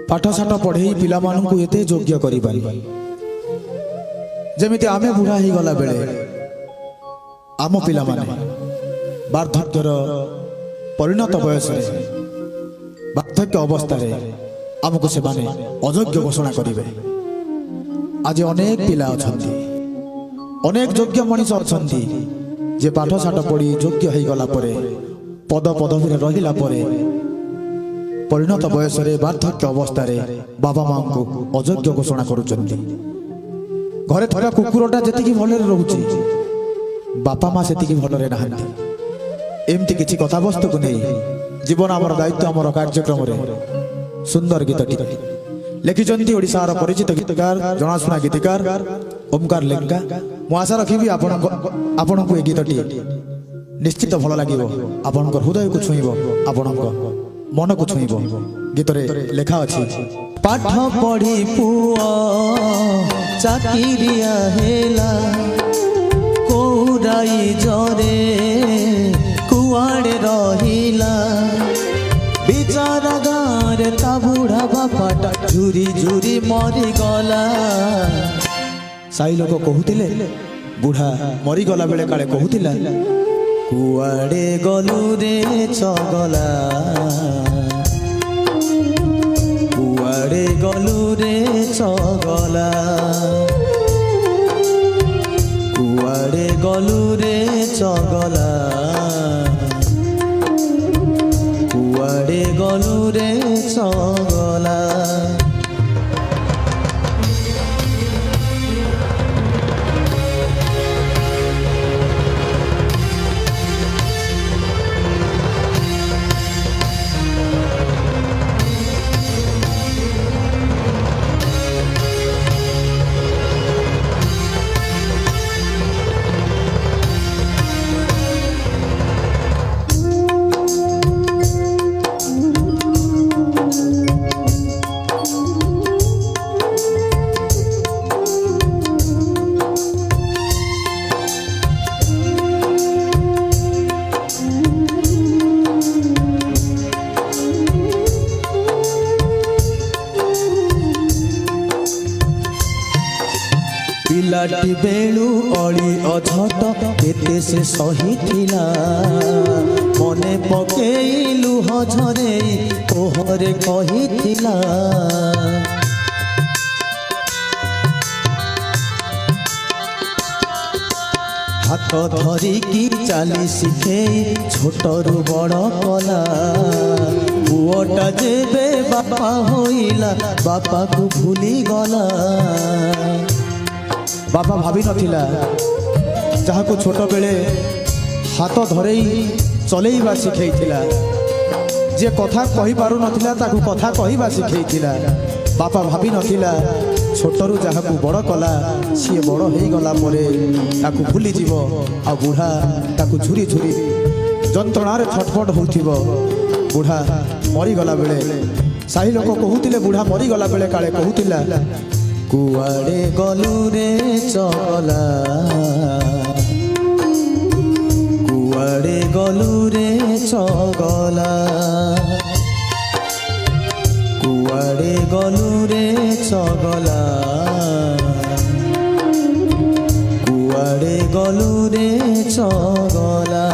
पाठशाठ पढ़े पिलामानंकु एते योग्य करिबारी जेमिति आमे बुढ़ा ही गला बेले आम पिला माने वार्धक्यर परिणत बयस वार्धक्य अवस्था आमको से माने अयोग्य घोषणा करेंगे। आज अनेक पिला अछंती अनेक योग्य मनीष अछंती जे पाठशाठ पढ़ी योग्य हो गला परे पद पदवी रहिला परे परिणत बयस वार्धक्य अवस्था बाबा माँ को अयोग्य घोषणा करुचंती। घरे थोड़ा कुकुरटा जी भल रोचे बापा माँ से भलरे नहांती। एमती किसी कथावस्तु को नहीं जीवन आमर दायित्व आमर कार्यक्रम सुंदर गीतटी लिखिं ओडिशार परिचित गीतकार जनाशुना गीतकार ओमकार लेंका। मु आशा रखी आपण को गीतटी निश्चित भल लगे आपण हृदय को छुईब आपण मन को छुईब। गीत लेखा अच्छी पाठ पढ़ी पुआ चाकिरिया हेला कोराई जरे कुआड़े रहिला विचार गाँव ता बुढ़ा बापाटा झुरी झुरी मरी गला। साई लोक कहूतिले बुढ़ा मरी गला बेले काले कहूतिला कुआड़े गलु रे चगला कुआड़े गलु रे चगला कुआड़े गलु रे चगला कुआड़े गलु रे चगला। पिलाटी बेलू अली अझट केते से सही थिला मने पकेलु हझरे कोहरे कही थिला। हाथ धरी की चाली शिखे छोटरू बड़ कला पुअटा जेबे बापा होइला बापा को भूली गला। बापा भाभी नथिला जहाँ को छोट बेले हाथ धरे चलेइबा शिखैथिला जे कथा कहि पारु नथिला ताकू कथा कहिबा शिखैथिला। बापा भाभी नथिला छोटरू जहाँ को बड़ कला सी बड़ हो गला परे ताकू भूली जीव आ बुढ़ा ताकू झुरी झुरी जंत्रणार छटफट होउथिबो। बुढ़ा मरी गला बेले साही लोक कहूतिले बुढ़ा मरी गला बेले काले कहूतिला कुआड़े गलु रे चगला कुआड़े गलु रे चगला कुआड़े गलु रे चगला कुआड़े गलु रे चगला।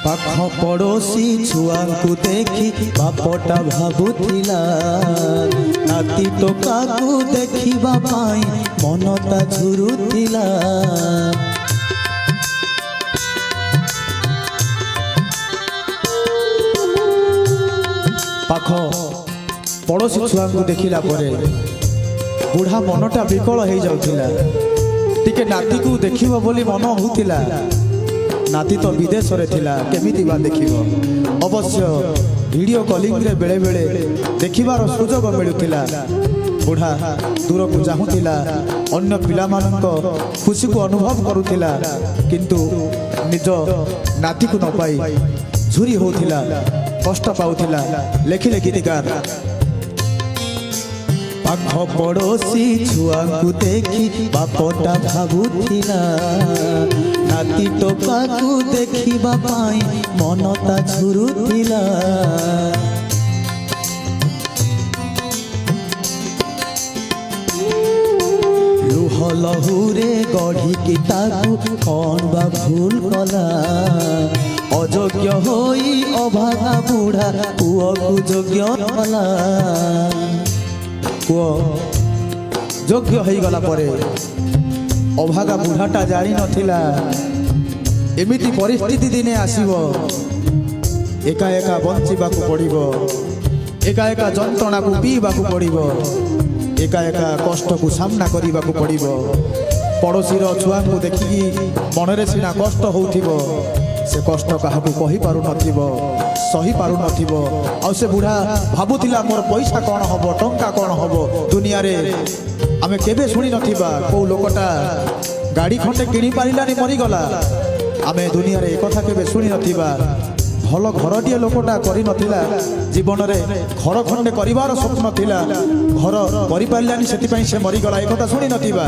पाख पड़ोसी छुआ को देखी बापटा भाबुथिला नाती टोका को देखिबा पाई मनता झुरुथिला। ପାଖ ପଡ଼ୋଶୀ ଛୁଆଙ୍କୁ ଦେଖିଲା ପରେ ବୁଢ଼ା ମନଟା ବିକଳ ହେଇଯାଉଥିଲା। ଟିକେ ନାତିକୁ ଦେଖିବ ବୋଲି ମନ ହେଉଥିଲା। ନାତି ତ ବିଦେଶରେ ଥିଲା, କେମିତି ବା ଦେଖିବ? ଅବଶ୍ୟ ଭିଡ଼ିଓ କଲିଂରେ ବେଳେବେଳେ ଦେଖିବାର ସୁଯୋଗ ମିଳୁଥିଲା। ବୁଢ଼ା ଦୂରକୁ ଚାହୁଁଥିଲା, ଅନ୍ୟ ପିଲାମାନଙ୍କ ଖୁସିକୁ ଅନୁଭବ କରୁଥିଲା, କିନ୍ତୁ ନିଜ ନାତିକୁ ନ ପାଇ ଝୁରି ହେଉଥିଲା, କଷ୍ଟ ପାଉଥିଲା। ଲେଖିଲେ ଗୀତିକାର, ପାଖ ପଡ଼ୋଶୀ ଛୁଆଙ୍କୁ ଦେଖି ବାପଟା ଭାବୁଥିଲା, ନାତି ଟୋକାକୁ ଦେଖିବା ପାଇଁ ମନଟା ଝୁରୁଥିଲା। ଲୁହ ଲହୁରେ ଗଢ଼ିକି ତାକୁ କ'ଣ ବା ଭୁଲ କଲା, ଅଯୋଗ୍ୟ ହୋଇ ଅଭାଗା ବୁଢ଼ା ପୁଅକୁ ଯୋଗ୍ୟ କଲା। ପୁଅ ଯୋଗ୍ୟ ହେଇଗଲା ପରେ ଅଭାଗା ବୁଢ଼ାଟା ଜାଣିନଥିଲା ଏମିତି ପରିସ୍ଥିତି ଦିନେ ଆସିବ। ଏକା ଏକା ବଞ୍ଚିବାକୁ ପଡ଼ିବ, ଏକା ଏକା ଯନ୍ତ୍ରଣାକୁ ପିଇବାକୁ ପଡ଼ିବ, ଏକା ଏକା କଷ୍ଟକୁ ସାମ୍ନା କରିବାକୁ ପଡ଼ିବ। ପଡ଼ୋଶୀର ଛୁଆଙ୍କୁ ଦେଖିକି ମନରେ ସିନା କଷ୍ଟ ହେଉଥିବ, ସେ କଷ୍ଟ କାହାକୁ କହିପାରୁନଥିବ, ସହିପାରୁନଥିବ। ଆଉ ସେ ବୁଢ଼ା ଭାବୁଥିଲା, ମୋର ପଇସା କ'ଣ ହବ, ଟଙ୍କା କ'ଣ ହବ? ଦୁନିଆରେ ଆମେ କେବେ ଶୁଣି ନଥିବା କେଉଁ ଲୋକଟା ଗାଡ଼ି ଖଣ୍ଡେ କିଣିପାରିଲାନି, ମରିଗଲା। ଆମେ ଦୁନିଆରେ ଏକଥା କେବେ ଶୁଣି ନଥିବା। ଭଲ ଘରଟିଏ ଲୋକଟା କରିନଥିଲା, ଜୀବନରେ ଘର ଖଣ୍ଡେ କରିବାର ସ୍ୱପ୍ନ ଥିଲା, ଘର କରିପାରିଲାନି, ସେଥିପାଇଁ ସେ ମରିଗଲା। ଏକଥା ଶୁଣି ନଥିବା,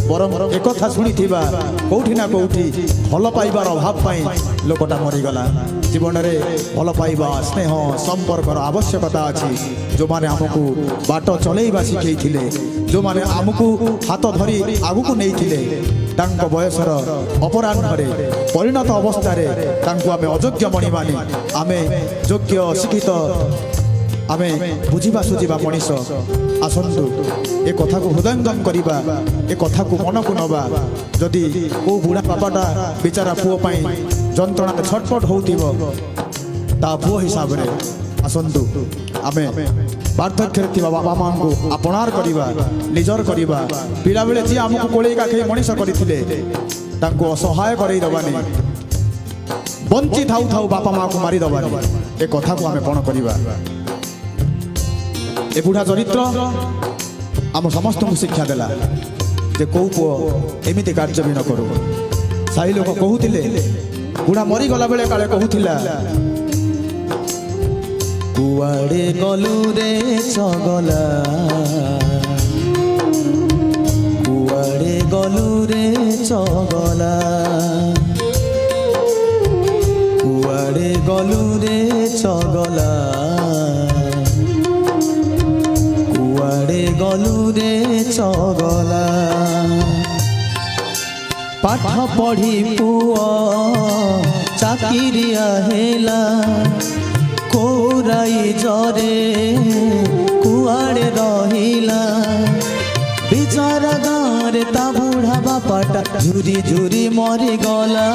ବରଂ ଏକଥା ଶୁଣିଥିବା କେଉଁଠି ନା କେଉଁଠି ଭଲ ପାଇବାର ଅଭାବ ପାଇଁ ଲୋକଟା ମରିଗଲା। ଜୀବନରେ ଭଲ ପାଇବା, ସ୍ନେହ, ସମ୍ପର୍କର ଆବଶ୍ୟକତା ଅଛି। ଯେଉଁମାନେ ଆମକୁ ବାଟ ଚଲେଇବା ଶିଖେଇଥିଲେ, ଯେଉଁମାନେ ଆମକୁ ହାତ ଧରି ଆଗକୁ ନେଇଥିଲେ, ତାଙ୍କ ବୟସର ଅପରାହ୍ନରେ ପରିଣତ ଅବସ୍ଥାରେ ତାଙ୍କୁ ଆମେ ଅଯୋଗ୍ୟ ମଣିବାନି। ଆମେ ଯୋଗ୍ୟ, ଶିକ୍ଷିତ, ଆମେ ବୁଝିବା ସୁଝିବା ମଣିଷ। ଆସନ୍ତୁ ଏ କଥାକୁ ହୃଦୟଙ୍ଗମ କରିବା, ଏ କଥାକୁ ମନକୁ ନେବା। ଯଦି କେଉଁ ବୁଢ଼ା ବାପାଟା ବିଚାରା ପୁଅ ପାଇଁ ଯନ୍ତ୍ରଣାରେ ଛଟପଟ ହେଉଥିବ, ତା ପୁଅ ହିସାବରେ ଆସନ୍ତୁ ଆମେ ବାର୍ଦ୍ଧକ୍ୟରେ ଥିବା ବାପା ମାଆଙ୍କୁ ଆପଣାର କରିବା, ନିଜର କରିବା। ପିଲାବେଳେ ଯିଏ ଆମକୁ କୋଳେଇ କାଖେଇ ମଣିଷ କରିଥିଲେ, ତାଙ୍କୁ ଅସହାୟ କରେଇ ଦେବାନି, ବଞ୍ଚି ଥାଉ ଥାଉ ବାପା ମାଆକୁ ମାରିଦେବାନି। ଏ କଥାକୁ ଆମେ କ'ଣ କରିବା? ଏ ବୁଢ଼ା ଚରିତ୍ର ଆମ ସମସ୍ତଙ୍କୁ ଶିକ୍ଷା ଦେଲା ଯେ କେଉଁ ପୁଅ ଏମିତି କାର୍ଯ୍ୟ ବି ନ କରୁ। ସାହି ଲୋକ କହୁଥିଲେ, ବୁଢ଼ା ମରିଗଲା ବେଳେ କାଳେ କହୁଥିଲା, କୁଆଡ଼େ ଗଲୁ ରେ ଚଗଲା, କୁଆଡ଼େ ଗଲୁ ରେ ଚଗଲା, କୁଆଡ଼େ ଗଲୁ ରେ ଚଗଲା, କୁଆଡ଼େ ଗଲୁ ରେ ଚଗଲା। ପାଠ ପଢ଼ି ପୁଅ ଚାକିରିଆ ହେଲା, କୋରାଇ ଜରେ କୁଆଡ଼େ ରହିଲା। ବିଚାରା ଗାଁରେ ତା ବୁଢ଼ା ବାପାଟା ଝୁରି ଝୁରି ମରିଗଲା।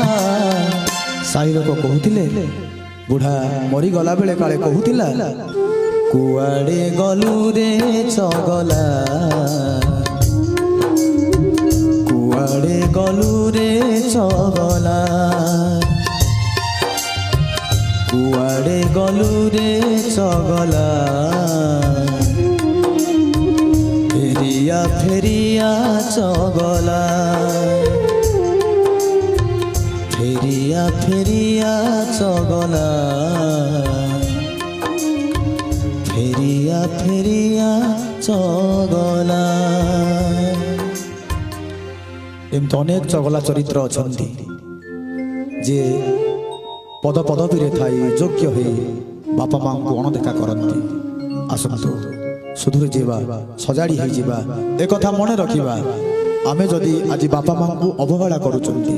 ସାହି ଲୋକ କହୁଥିଲେ, ବୁଢ଼ା ମରିଗଲା ବେଳେ କାଳେ କହୁଥିଲା, କୁଆଡ଼େ ଗଲୁ ରେ ଚଗଲା, କୁଆଡ଼େ ଗଲୁ ରେ ଚଗଲା, କୁଆଡ଼େ ଗଲୁ ରେ ଚଗଲା। ଫେରିଆ ଫେରିଆ ଚଗଲା, ଫେରିଆ ଫେରିଆ ଚଗଲା, ଫେରିଆ ଫେରିଆ ଚଗଲା। ଏମିତି ଅନେକ ଚଗଲା ଚରିତ୍ର ଅଛନ୍ତି ଯେ ପଦ ପଦବୀରେ ଥାଇ ଯୋଗ୍ୟ ହୋଇ ବାପା ମାଆଙ୍କୁ ଅଣଦେଖା କରନ୍ତି। ଆସନ୍ତୁ ସୁଧୁରି ଯିବା, ସଜାଡ଼ି ହେଇଯିବା, ଏକଥା ମନେ ରଖିବା। ଆମେ ଯଦି ଆଜି ବାପା ମାଆଙ୍କୁ ଅବହେଳା କରୁଛନ୍ତି,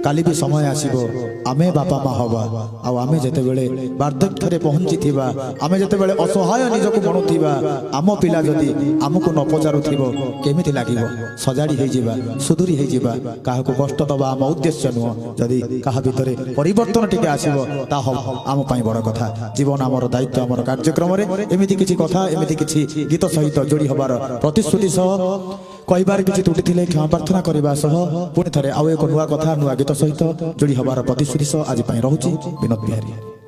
କାଲି ବି ସମୟ ଆସିବ ଆମେ ବାପା ମା ହବା ଆଉ ଆମେ ଯେତେବେଳେ ବାର୍ଦ୍ଧକ୍ୟରେ ପହଞ୍ଚିଥିବା ଆମେ ଯେତେବେଳେ ଅସହାୟ ନିଜକୁ ମଣୁଥିବା ଆମ ପିଲା ଯଦି ଆମକୁ ନ ପଚାରୁଥିବ କେମିତି ଲାଗିବ ସଜାଡ଼ି ହେଇଯିବା ସୁଧୁରି ହେଇଯିବା କାହାକୁ କଷ୍ଟ ଦେବା ଆମ ଉଦ୍ଦେଶ୍ୟ ନୁହଁ ଯଦି କାହା ଭିତରେ ପରିବର୍ତ୍ତନ ଟିକେ ଆସିବ ତାହା ଆମ ପାଇଁ ବଡ଼ କଥା ଜୀବନ ଆମର ଦାୟିତ୍ୱ ଆମର କାର୍ଯ୍ୟକ୍ରମରେ ଏମିତି କିଛି କଥା ଏମିତି କିଛି ଗୀତ ସହିତ ଯୋଡ଼ି ହେବାର ପ୍ରତିଶ୍ରୁତି ସହ କହିବାର କିଛି ତ୍ରୁଟି ଥିଲେ କ୍ଷମା ପ୍ରାର୍ଥନା କରିବା ସହ ପୁଣି ଥରେ ଆଉ ଏକ ନୂଆ କଥା ନୂଆ ଗୀତ ସହିତ ଯୋଡ଼ି ହେବାର ପ୍ରତିଶ୍ରୁତି ସହ ଆଜି ପାଇଁ ରହୁଛି ବିନୋଦ ବିହାରୀ।